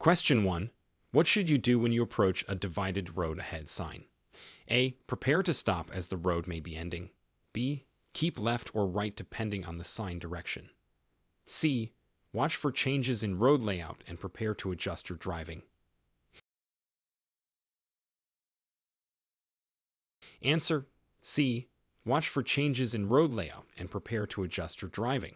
Question 1. What should you do when you approach a divided road ahead sign? A. Prepare to stop as the road may be ending. B. Keep left or right depending on the sign direction. C. Watch for changes in road layout and prepare to adjust your driving. Answer: C. Watch for changes in road layout and prepare to adjust your driving.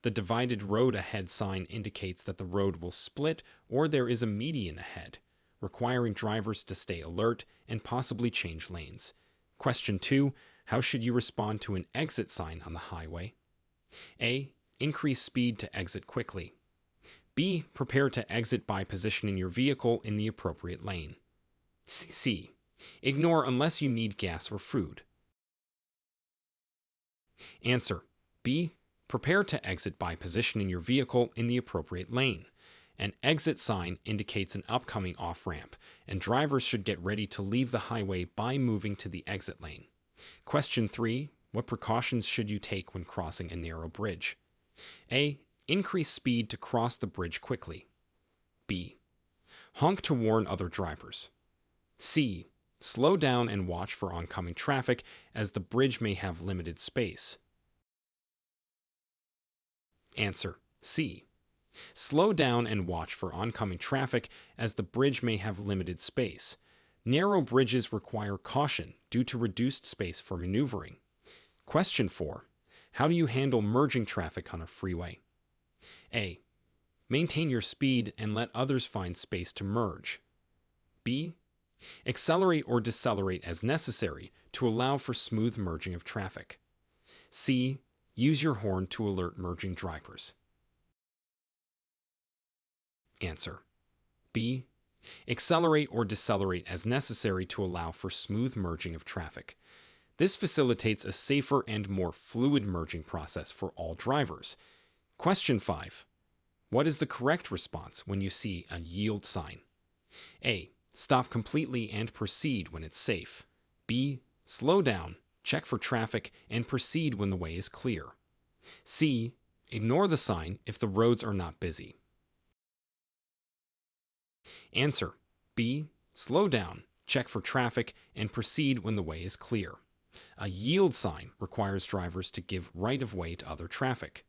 The divided road ahead sign indicates that the road will split or there is a median ahead, requiring drivers to stay alert and possibly change lanes. Question 2. How should you respond to an exit sign on the highway? A. Increase speed to exit quickly. B. Prepare to exit by positioning your vehicle in the appropriate lane. C. Ignore unless you need gas or food. Answer: B. Prepare to exit by positioning your vehicle in the appropriate lane. An exit sign indicates an upcoming off-ramp, and drivers should get ready to leave the highway by moving to the exit lane. Question 3. What precautions should you take when crossing a narrow bridge? A. Increase speed to cross the bridge quickly. B. Honk to warn other drivers. C. Slow down and watch for oncoming traffic as the bridge may have limited space. Answer: C. Slow down and watch for oncoming traffic as the bridge may have limited space. Narrow bridges require caution due to reduced space for maneuvering. Question 4. How do you handle merging traffic on a freeway? A. Maintain your speed and let others find space to merge. B. Accelerate or decelerate as necessary to allow for smooth merging of traffic. C. Use your horn to alert merging drivers. Answer: B. Accelerate or decelerate as necessary to allow for smooth merging of traffic. This facilitates a safer and more fluid merging process for all drivers. Question 5. What is the correct response when you see a yield sign? A. Stop completely and proceed when it's safe. B. Slow down, check for traffic, and proceed when the way is clear. C. Ignore the sign if the roads are not busy. Answer: B. Slow down, check for traffic, and proceed when the way is clear. A yield sign requires drivers to give right-of-way to other traffic.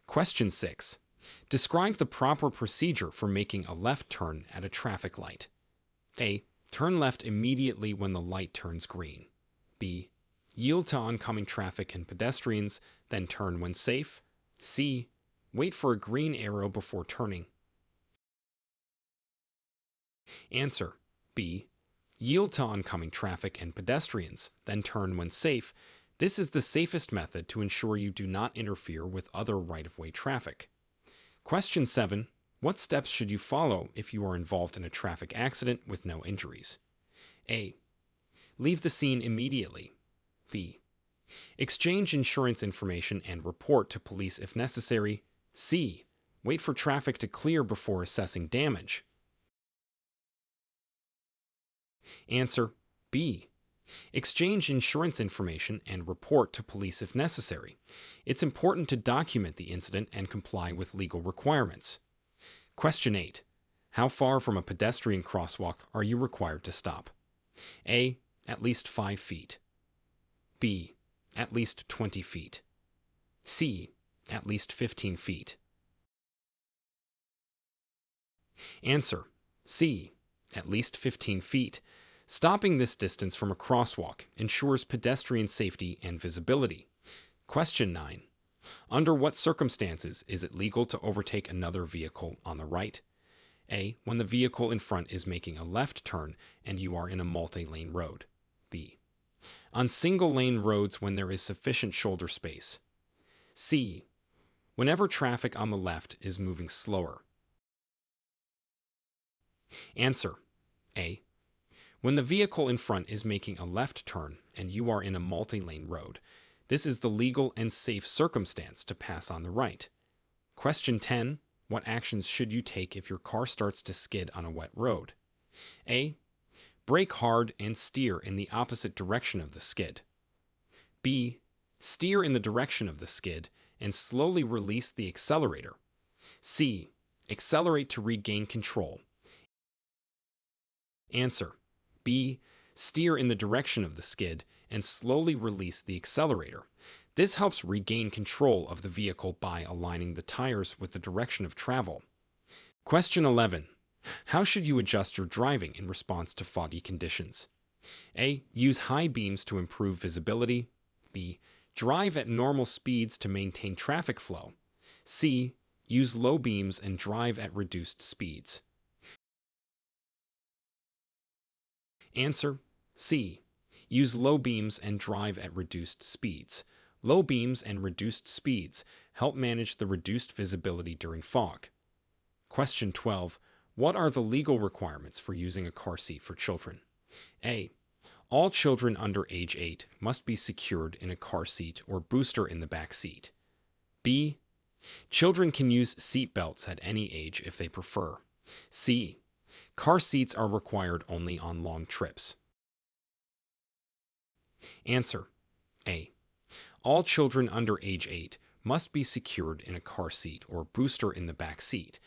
Question 6. Describe the proper procedure for making a left turn at a traffic light. A. Turn left immediately when the light turns green. B. Yield to oncoming traffic and pedestrians, then turn when safe. C. Wait for a green arrow before turning. Answer: B. Yield to oncoming traffic and pedestrians, then turn when safe. This is the safest method to ensure you do not interfere with other right-of-way traffic. Question 7. What steps should you follow if you are involved in a traffic accident with no injuries? A. Leave the scene immediately. B. Exchange insurance information and report to police if necessary. C. Wait for traffic to clear before assessing damage. Answer: B. Exchange insurance information and report to police if necessary. It's important to document the incident and comply with legal requirements. Question 8. How far from a pedestrian crosswalk are you required to stop? A. At least 5 feet. B. At least 20 feet. C. At least 15 feet. Answer: C. At least 15 feet. Stopping this distance from a crosswalk ensures pedestrian safety and visibility. Question 9. Under what circumstances is it legal to overtake another vehicle on the right? A. When the vehicle in front is making a left turn and you are in a multi-lane road. B. On single-lane roads when there is sufficient shoulder space. C. Whenever traffic on the left is moving slower. Answer: A. When the vehicle in front is making a left turn and you are in a multi-lane road, this is the legal and safe circumstance to pass on the right. Question 10. What actions should you take if your car starts to skid on a wet road? A. Brake hard and steer in the opposite direction of the skid. B. Steer in the direction of the skid and slowly release the accelerator. C. Accelerate to regain control. Answer. B. Steer in the direction of the skid and slowly release the accelerator. This helps regain control of the vehicle by aligning the tires with the direction of travel. Question 11. How should you adjust your driving in response to foggy conditions? A. Use high beams to improve visibility. B. Drive at normal speeds to maintain traffic flow. C. Use low beams and drive at reduced speeds. Answer. C. Use low beams and drive at reduced speeds. Low beams and reduced speeds help manage the reduced visibility during fog. Question 12. What are the legal requirements for using a car seat for children? A. All children under age 8 must be secured in a car seat or booster in the back seat. B. Children can use seat belts at any age if they prefer. C. Car seats are required only on long trips. Answer. A. All children under age 8 must be secured in a car seat or booster in the back seat.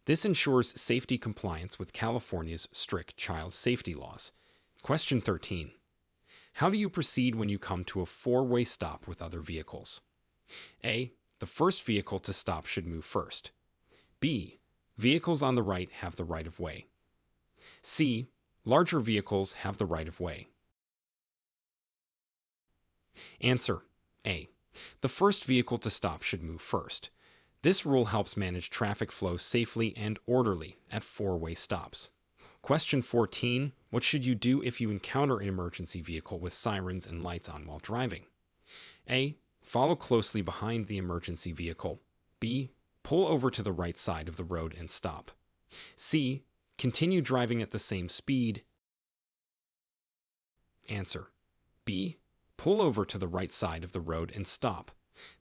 This ensures safety compliance with California's strict child safety laws. Question 13. How do you proceed when you come to a four-way stop with other vehicles? A. The first vehicle to stop should move first. B. Vehicles on the right have the right of way. C. Larger vehicles have the right of way. Answer. A. The first vehicle to stop should move first. This rule helps manage traffic flow safely and orderly at four-way stops. Question 14. What should you do if you encounter an emergency vehicle with sirens and lights on while driving? A. Follow closely behind the emergency vehicle. B. Pull over to the right side of the road and stop. C. Continue driving at the same speed. Answer. B. Pull over to the right side of the road and stop.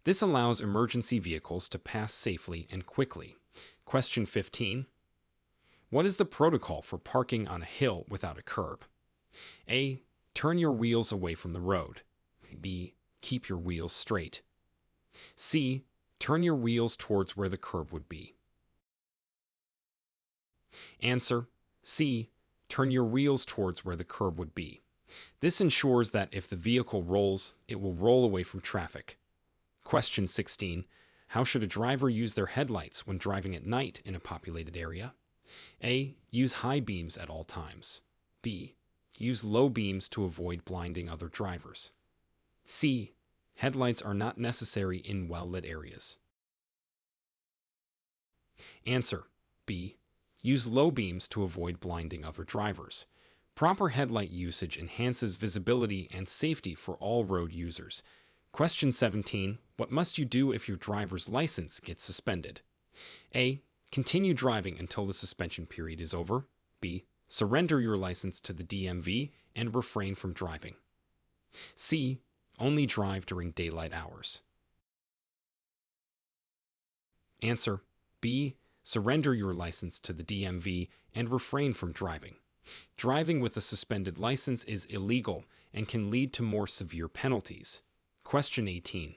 This allows emergency vehicles to pass safely and quickly. Question 15. What is the protocol for parking on a hill without a curb? A. Turn your wheels away from the road. B. Keep your wheels straight. C. Turn your wheels towards where the curb would be. Answer. C. Turn your wheels towards where the curb would be. This ensures that if the vehicle rolls, it will roll away from traffic. Question 16. How should a driver use their headlights when driving at night in a populated area? A. Use high beams at all times. B. Use low beams to avoid blinding other drivers. C. Headlights are not necessary in well-lit areas. Answer. B. Use low beams to avoid blinding other drivers. Proper headlight usage enhances visibility and safety for all road users. Question 17. What must you do if your driver's license gets suspended? A. Continue driving until the suspension period is over. B. Surrender your license to the DMV and refrain from driving. C. Only drive during daylight hours. Answer. B. Surrender your license to the DMV and refrain from driving. Driving with a suspended license is illegal and can lead to more severe penalties. Question 18.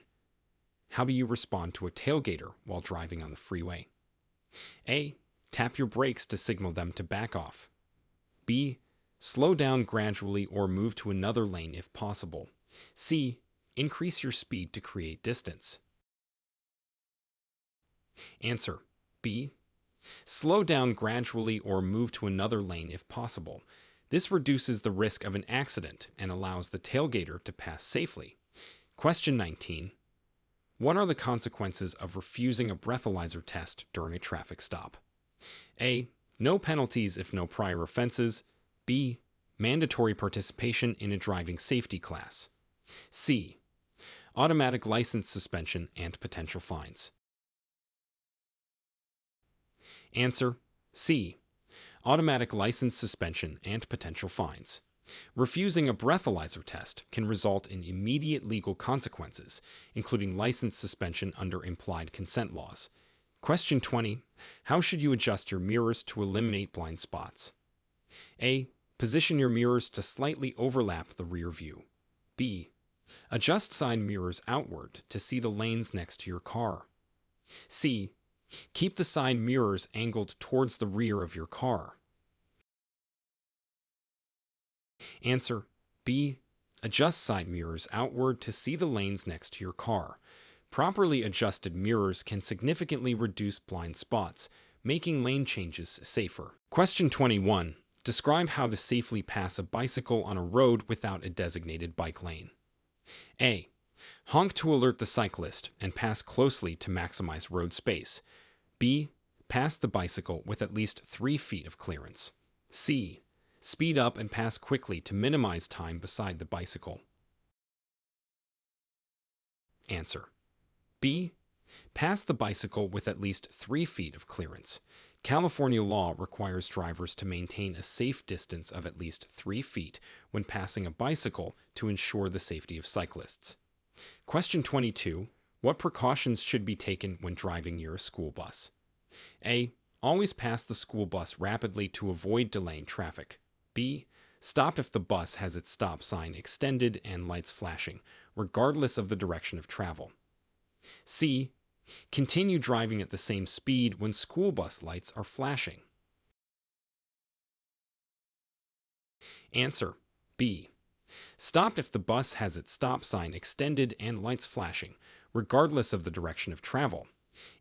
How do you respond to a tailgater while driving on the freeway? A. Tap your brakes to signal them to back off. B. Slow down gradually or move to another lane if possible. C. Increase your speed to create distance. Answer. B. Slow down gradually or move to another lane if possible. This reduces the risk of an accident and allows the tailgater to pass safely. Question 19. What are the consequences of refusing a breathalyzer test during a traffic stop? A. No penalties if no prior offenses. B. Mandatory participation in a driving safety class. C. Automatic license suspension and potential fines. Answer. C. Automatic license suspension and potential fines. Refusing a breathalyzer test can result in immediate legal consequences, including license suspension under implied consent laws. Question 20. How should you adjust your mirrors to eliminate blind spots? A. Position your mirrors to slightly overlap the rear view. B. Adjust side mirrors outward to see the lanes next to your car. C. Keep the side mirrors angled towards the rear of your car. Answer B. Adjust side mirrors outward to see the lanes next to your car. Properly adjusted mirrors can significantly reduce blind spots, making lane changes safer. Question 21. Describe how to safely pass a bicycle on a road without a designated bike lane. A. Honk to alert the cyclist and pass closely to maximize road space. B. Pass the bicycle with at least 3 feet of clearance. C. Speed up and pass quickly to minimize time beside the bicycle. Answer B. Pass the bicycle with at least 3 feet of clearance. California law requires drivers to maintain a safe distance of at least 3 feet when passing a bicycle to ensure the safety of cyclists. Question 22. What precautions should be taken when driving near a school bus? A. Always pass the school bus rapidly to avoid delaying traffic. B. Stop if the bus has its stop sign extended and lights flashing, regardless of the direction of travel. C. Continue driving at the same speed when school bus lights are flashing. Answer B. Stop if the bus has its stop sign extended and lights flashing, regardless of the direction of travel.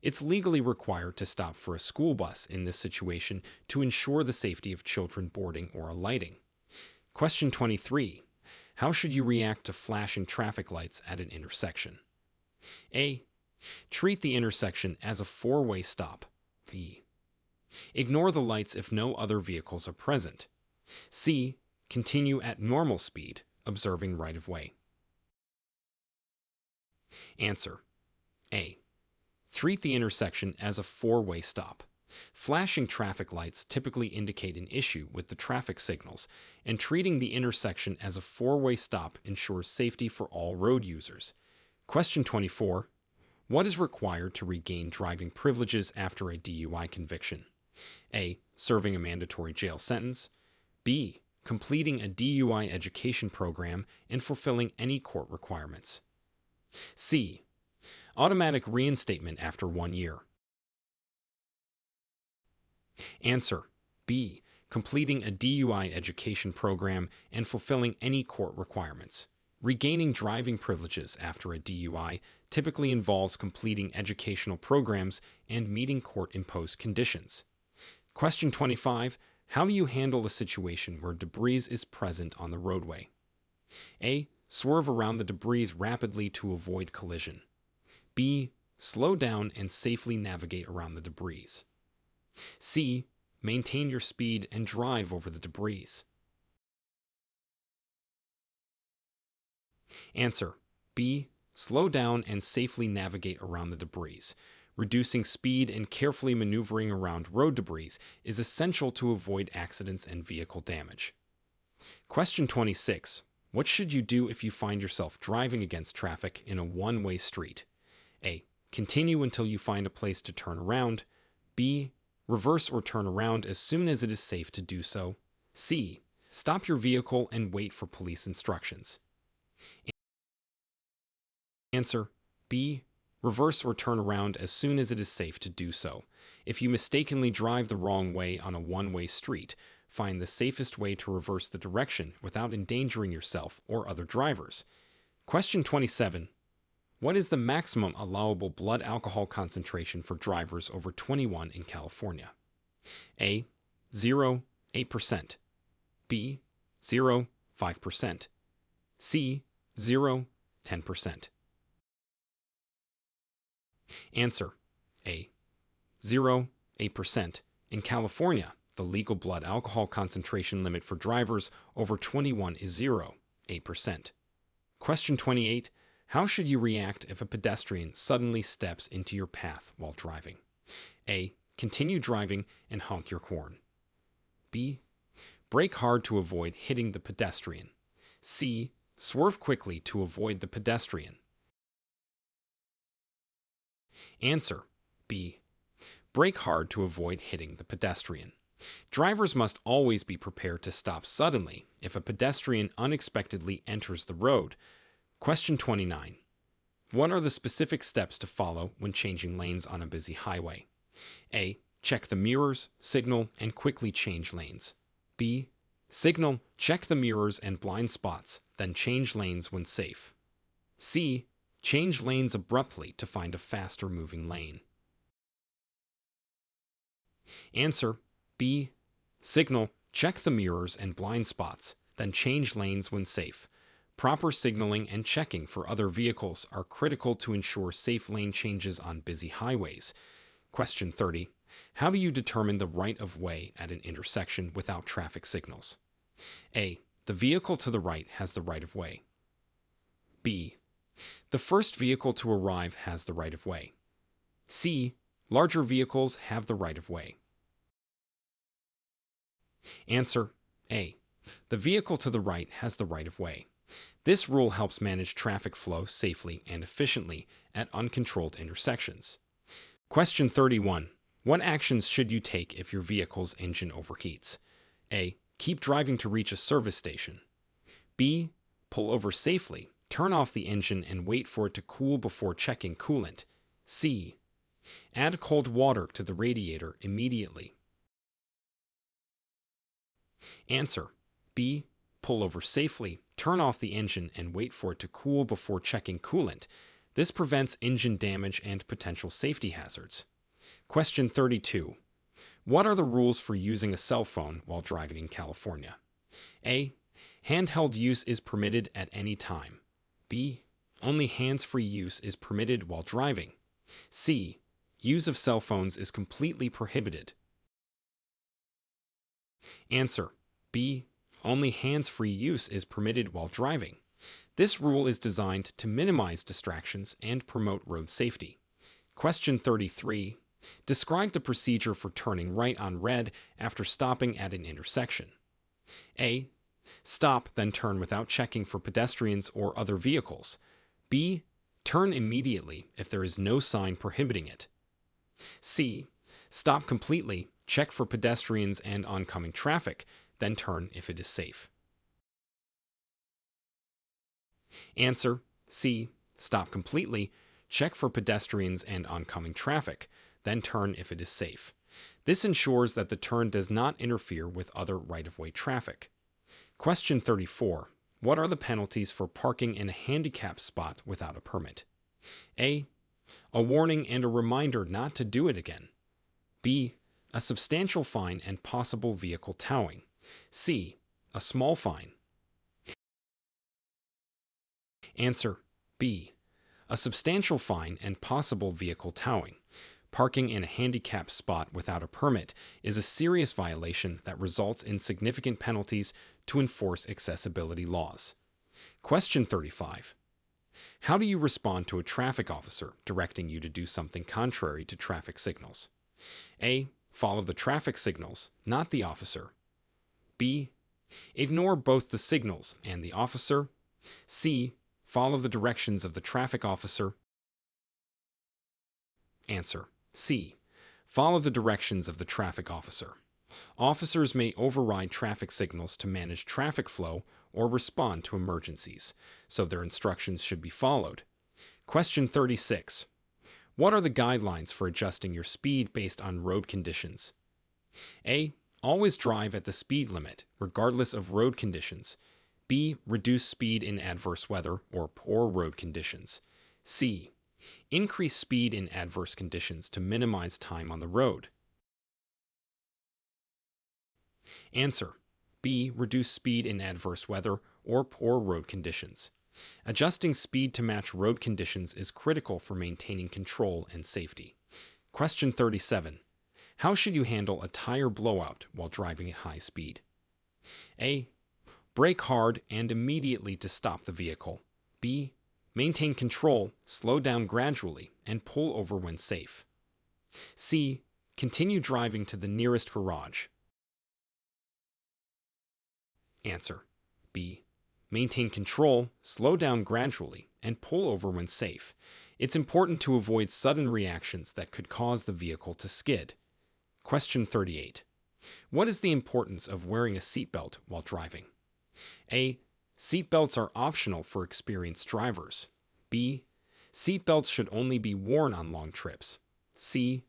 It's legally required to stop for a school bus in this situation to ensure the safety of children boarding or alighting. Question 23. How should you react to flashing traffic lights at an intersection? A. Treat the intersection as a four-way stop. B. Ignore the lights if no other vehicles are present. C. Continue at normal speed, observing right-of-way. Answer A. Treat the intersection as a four-way stop. Flashing traffic lights typically indicate an issue with the traffic signals, and treating the intersection as a four-way stop ensures safety for all road users. Question 24. What is required to regain driving privileges after a DUI conviction? A. Serving a mandatory jail sentence. B. Completing a DUI education program and fulfilling any court requirements. C. Automatic reinstatement after 1 year. Answer B. Completing a DUI education program and fulfilling any court requirements. Regaining driving privileges after a DUI typically involves completing educational programs and meeting court-imposed conditions. Question 25. How do you handle a situation where debris is present on the roadway? A. Swerve around the debris rapidly to avoid collision. B. Slow down and safely navigate around the debris. C. Maintain your speed and drive over the debris. Answer B. Slow down and safely navigate around the debris. Reducing speed and carefully maneuvering around road debris is essential to avoid accidents and vehicle damage. Question 26. What should you do if you find yourself driving against traffic in a one-way street? A. Continue until you find a place to turn around. B. Reverse or turn around as soon as it is safe to do so. C. Stop your vehicle and wait for police instructions. Answer B. Reverse or turn around as soon as it is safe to do so. If you mistakenly drive the wrong way on a one-way street, find the safest way to reverse the direction without endangering yourself or other drivers. Question 27. What is the maximum allowable blood alcohol concentration for drivers over 21 in California? A. 0, 8%. B. 0, 5%. C. 0, 10%. Answer A. 0, 8%. In California, the legal blood alcohol concentration limit for drivers over 21 is 0, 8%. Question 28. How should you react if a pedestrian suddenly steps into your path while driving? A. Continue driving and honk your horn. B. Brake hard to avoid hitting the pedestrian. C. Swerve quickly to avoid the pedestrian. Answer B. Brake hard to avoid hitting the pedestrian. Drivers must always be prepared to stop suddenly if a pedestrian unexpectedly enters the road. Question 29. What are the specific steps to follow when changing lanes on a busy highway? A. Check the mirrors, signal, and quickly change lanes. B. Signal, check the mirrors and blind spots, then change lanes when safe. C. Change lanes abruptly to find a faster moving lane. Answer B. Signal, check the mirrors and blind spots, then change lanes when safe. Proper signaling and checking for other vehicles are critical to ensure safe lane changes on busy highways. Question 30. How do you determine the right-of-way at an intersection without traffic signals? A. The vehicle to the right has the right-of-way. B. The first vehicle to arrive has the right-of-way. C. Larger vehicles have the right-of-way. Answer A. The vehicle to the right has the right-of-way. This rule helps manage traffic flow safely and efficiently at uncontrolled intersections. Question 31. What actions should you take if your vehicle's engine overheats? A. Keep driving to reach a service station. B. Pull over safely, turn off the engine and wait for it to cool before checking coolant. C. Add cold water to the radiator immediately. Answer B. Pull over safely, turn off the engine and wait for it to cool before checking coolant. This prevents engine damage and potential safety hazards. Question 32. What are the rules for using a cell phone while driving in California? A. Handheld use is permitted at any time. B. Only hands-free use is permitted while driving. C. Use of cell phones is completely prohibited. Answer B. Only hands-free use is permitted while driving. This rule is designed to minimize distractions and promote road safety. Question 33. Describe the procedure for turning right on red after stopping at an intersection. A. Stop, then turn without checking for pedestrians or other vehicles. B. Turn immediately if there is no sign prohibiting it. C. Stop completely, check for pedestrians and oncoming traffic, then turn if it is safe. Answer C. Stop completely, check for pedestrians and oncoming traffic, then turn if it is safe. This ensures that the turn does not interfere with other right-of-way traffic. Question 34. What are the penalties for parking in a handicapped spot without a permit? A. A warning and a reminder not to do it again. B. A substantial fine and possible vehicle towing. C. A small fine. Answer B. A substantial fine and possible vehicle towing. Parking in a handicapped spot without a permit is a serious violation that results in significant penalties to enforce accessibility laws. Question 35. How do you respond to a traffic officer directing you to do something contrary to traffic signals? A. Follow the traffic signals, not the officer. B. Ignore both the signals and the officer. C. Follow the directions of the traffic officer. Answer C. Follow the directions of the traffic officer. Officers may override traffic signals to manage traffic flow or respond to emergencies, so their instructions should be followed. Question 36. What are the guidelines for adjusting your speed based on road conditions? A. Always drive at the speed limit, regardless of road conditions. B. Reduce speed in adverse weather or poor road conditions. C. Increase speed in adverse conditions to minimize time on the road. Answer B. Reduce speed in adverse weather or poor road conditions. Adjusting speed to match road conditions is critical for maintaining control and safety. Question 37. How should you handle a tire blowout while driving at high speed? A. Brake hard and immediately to stop the vehicle. B. Maintain control, slow down gradually, and pull over when safe. C. Continue driving to the nearest garage. Answer B. Maintain control, slow down gradually, and pull over when safe. It's important to avoid sudden reactions that could cause the vehicle to skid. Question 38. What is the importance of wearing a seatbelt while driving? A. Seatbelts are optional for experienced drivers. B. Seatbelts should only be worn on long trips. C.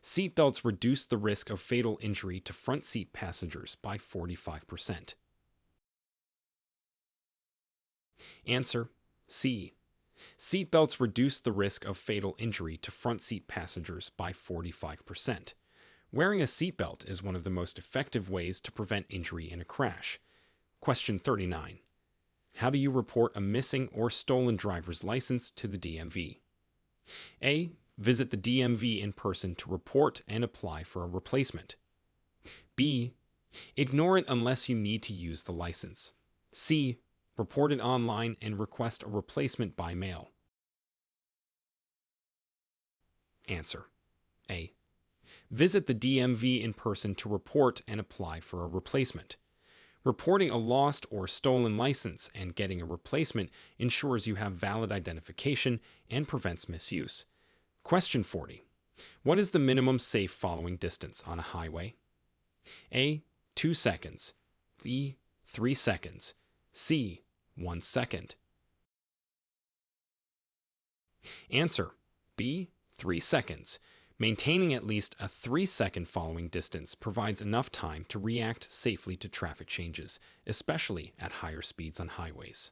Seatbelts reduce the risk of fatal injury to front seat passengers by 45%. Answer C. Seatbelts reduce the risk of fatal injury to front seat passengers by 45%. Wearing a seatbelt is one of the most effective ways to prevent injury in a crash. Question 39. How do you report a missing or stolen driver's license to the DMV? A. Visit the DMV in person to report and apply for a replacement. B. Ignore it unless you need to use the license. C. Report it online and request a replacement by mail. Answer A. Visit the DMV in person to report and apply for a replacement. Reporting a lost or stolen license and getting a replacement ensures you have valid identification and prevents misuse. Question 40. What is the minimum safe following distance on a highway? A. 2 seconds. B. 3 seconds. C. 1 second. Answer B. 3 seconds. Maintaining at least a 3-second following distance provides enough time to react safely to traffic changes, especially at higher speeds on highways.